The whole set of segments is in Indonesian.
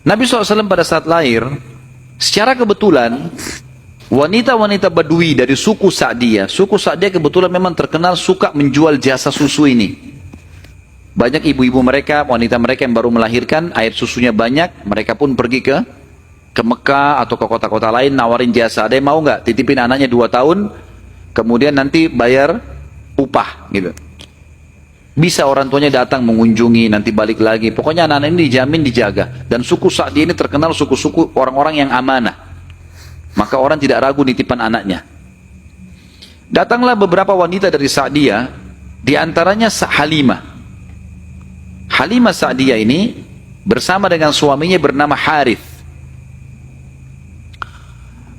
Nabi SAW pada saat lahir, secara kebetulan, wanita-wanita Badui dari suku Sa'diyah kebetulan memang terkenal suka menjual jasa susu ini. Banyak ibu-ibu mereka, wanita mereka yang baru melahirkan, air susunya banyak, mereka pun pergi ke Mekah atau ke kota-kota lain nawarin jasa. Ada yang mau nggak titipin anaknya 2 tahun, kemudian nanti bayar upah gitu. Bisa orang tuanya datang mengunjungi, nanti balik lagi. Pokoknya anak-anak ini dijamin dijaga. Dan suku Sa'diyah ini terkenal suku-suku orang-orang yang amanah. Maka orang tidak ragu nitipan anaknya. Datanglah beberapa wanita dari Sa'diyah, di antaranya Halimah. Halimah Sa'diyah ini bersama dengan suaminya bernama Harith.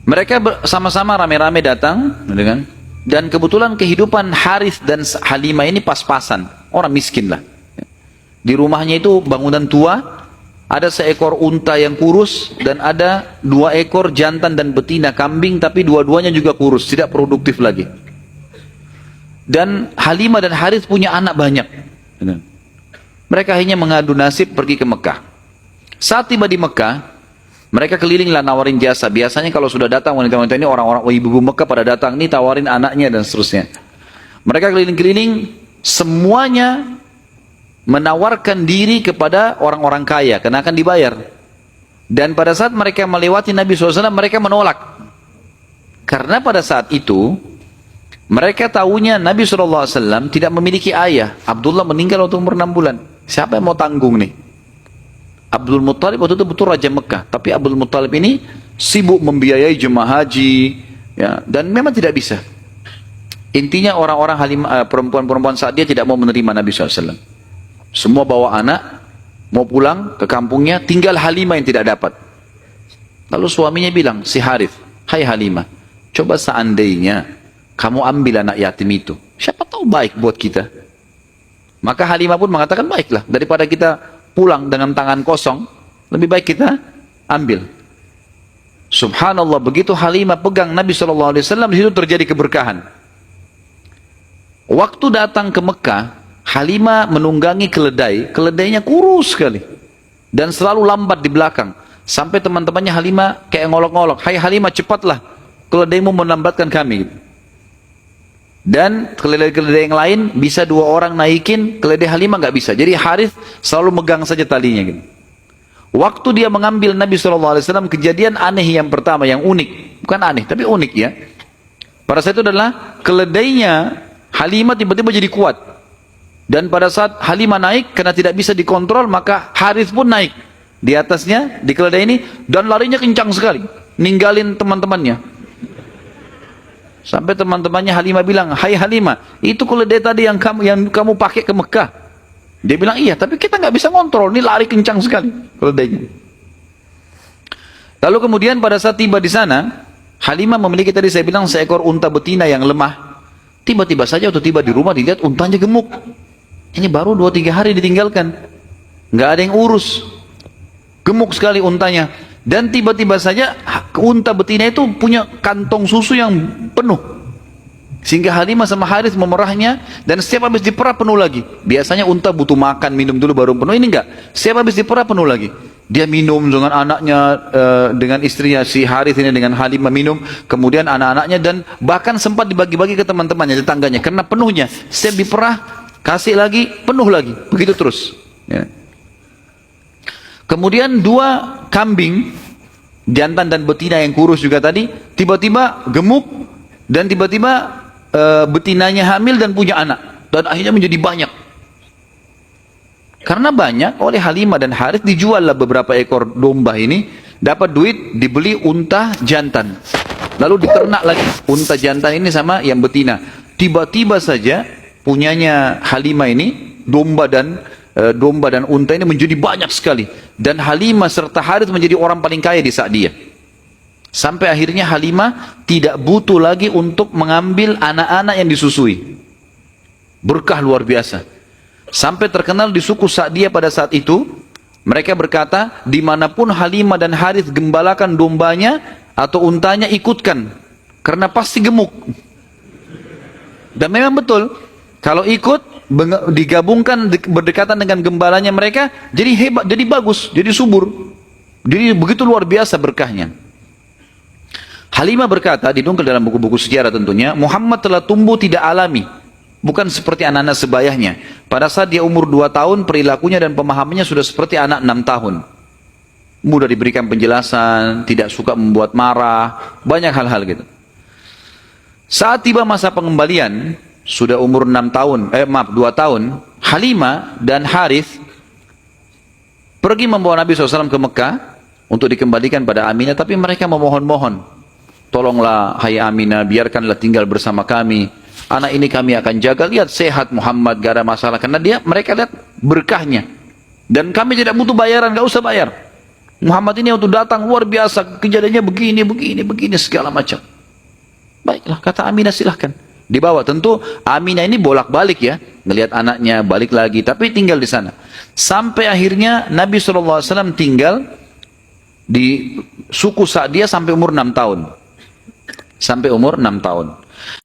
Mereka sama-sama rame-rame datang, dan kebetulan kehidupan Harith dan Halimah ini pas-pasan, orang miskin lah. Di rumahnya itu bangunan tua, ada seekor unta yang kurus, dan ada 2 ekor jantan dan betina kambing, tapi dua-duanya juga kurus, tidak produktif lagi. Dan Halimah dan Harith punya anak banyak. Mereka akhirnya mengadu nasib pergi ke Mekah. Saat tiba di Mekah, mereka kelilinglah nawarin jasa. Biasanya kalau sudah datang wanita-wanita ini, orang-orang ibu-ibu Mekah pada datang, nih tawarin anaknya dan seterusnya. Mereka keliling-keliling, semuanya menawarkan diri kepada orang-orang kaya, karena akan dibayar. Dan pada saat mereka melewati Nabi SAW, mereka menolak. Karena pada saat itu, mereka tahunya Nabi SAW tidak memiliki ayah. Abdullah meninggal waktu umur 6 bulan. Siapa yang mau tanggung nih? Abdul Muttalib waktu itu betul Raja Mekah, tapi Abdul Muttalib ini sibuk membiayai jemaah haji, ya, dan memang tidak bisa. Intinya orang-orang perempuan-perempuan saat dia tidak mau menerima Nabi SAW. Semua bawa anak, mau pulang ke kampungnya, tinggal Halimah yang tidak dapat. Lalu suaminya bilang, si Harith, hai Halimah, coba seandainya kamu ambil anak yatim itu, siapa tahu baik buat kita. Maka Halimah pun mengatakan, baiklah, daripada kita pulang dengan tangan kosong, lebih baik kita ambil. Subhanallah, begitu Halimah pegang Nabi SAW, di situ terjadi keberkahan. Waktu datang ke Mekah, Halimah menunggangi keledai, keledainya kurus sekali, dan selalu lambat di belakang. Sampai teman-temannya Halimah kayak ngolok-ngolok, hai Halimah cepatlah, keledaimu melambatkan kami. Dan keledai-keledai yang lain bisa 2 orang naikin, keledai Halimah nggak bisa. Jadi Harith selalu megang saja talinya gitu. Waktu dia mengambil Nabi SAW, kejadian aneh yang pertama, yang unik. Bukan aneh, tapi unik ya. Pada saat itu adalah keledainya Halimah tiba-tiba jadi kuat. Dan pada saat Halimah naik, karena tidak bisa dikontrol, maka Harith pun naik di atasnya, di keledai ini, dan larinya kencang sekali, ninggalin teman-temannya. Sampai teman-temannya Halimah bilang, hai Halimah, itu keledai tadi yang kamu pakai ke Mekah. Dia bilang, iya, tapi kita nggak bisa kontrol, ini lari kencang sekali keledainya. Lalu kemudian pada saat tiba di sana, Halimah memiliki tadi saya bilang seekor unta betina yang lemah. Tiba-tiba saja waktu tiba di rumah dilihat untanya gemuk. Ini baru 2-3 hari ditinggalkan, nggak ada yang urus, gemuk sekali untanya. Dan tiba-tiba saja unta betina itu punya kantong susu yang penuh. Sehingga Halimah sama Harith memerahnya, dan setiap habis diperah penuh lagi. Biasanya unta butuh makan, minum dulu baru penuh, ini enggak. Setiap habis diperah penuh lagi. Dia minum dengan anaknya, dengan istrinya, si Harith ini dengan Halimah minum, kemudian anak-anaknya, dan bahkan sempat dibagi-bagi ke teman-temannya, tetangganya. Karena penuhnya, setiap diperah, kasih lagi, penuh lagi. Begitu terus. Ya. Kemudian 2 kambing, jantan dan betina yang kurus juga tadi, tiba-tiba gemuk, dan tiba-tiba betinanya hamil dan punya anak, dan akhirnya menjadi banyak. Karena banyak, oleh Halimah dan Harith dijuallah beberapa ekor domba ini, dapat duit, dibeli unta jantan, lalu diternak lagi unta jantan ini sama yang betina. Tiba-tiba saja punyanya Halimah ini, domba dan unta ini menjadi banyak sekali, dan Halimah serta Harith menjadi orang paling kaya di Sa'diyah. Sampai akhirnya Halimah tidak butuh lagi untuk mengambil anak-anak yang disusui. Berkah luar biasa. Sampai terkenal di suku Sa'diyah pada saat itu, mereka berkata, dimanapun Halimah dan Harith gembalakan dombanya atau untanya, ikutkan, karena pasti gemuk. Dan memang betul, kalau ikut digabungkan berdekatan dengan gembalanya mereka, jadi hebat, jadi bagus, jadi subur. Jadi begitu luar biasa berkahnya. Halimah berkata, dinukil dalam buku-buku sejarah tentunya, Muhammad telah tumbuh tidak alami. Bukan seperti anak-anak sebayahnya. Pada saat dia umur 2 tahun, perilakunya dan pemahamannya sudah seperti anak 6 tahun. Mudah diberikan penjelasan, tidak suka membuat marah, banyak hal-hal gitu. Saat tiba masa pengembalian, sudah umur 2 tahun, Halimah dan Harith pergi membawa Nabi SAW ke Mekah untuk dikembalikan pada Aminah, tapi mereka memohon-mohon, tolonglah hai Aminah, biarkanlah tinggal bersama kami. Anak ini kami akan jaga, lihat sehat Muhammad, gak ada masalah. Karena mereka lihat berkahnya. Dan kami tidak butuh bayaran, gak usah bayar. Muhammad ini waktu datang luar biasa, kejadiannya begini, segala macam. Baiklah, kata Aminah silahkan. Dibawa, tentu Aminah ini bolak-balik ya, ngelihat anaknya, balik lagi, tapi tinggal di sana. Sampai akhirnya Nabi SAW tinggal di suku Sa'diyah sampai umur 6 tahun. Sampai umur 6 tahun.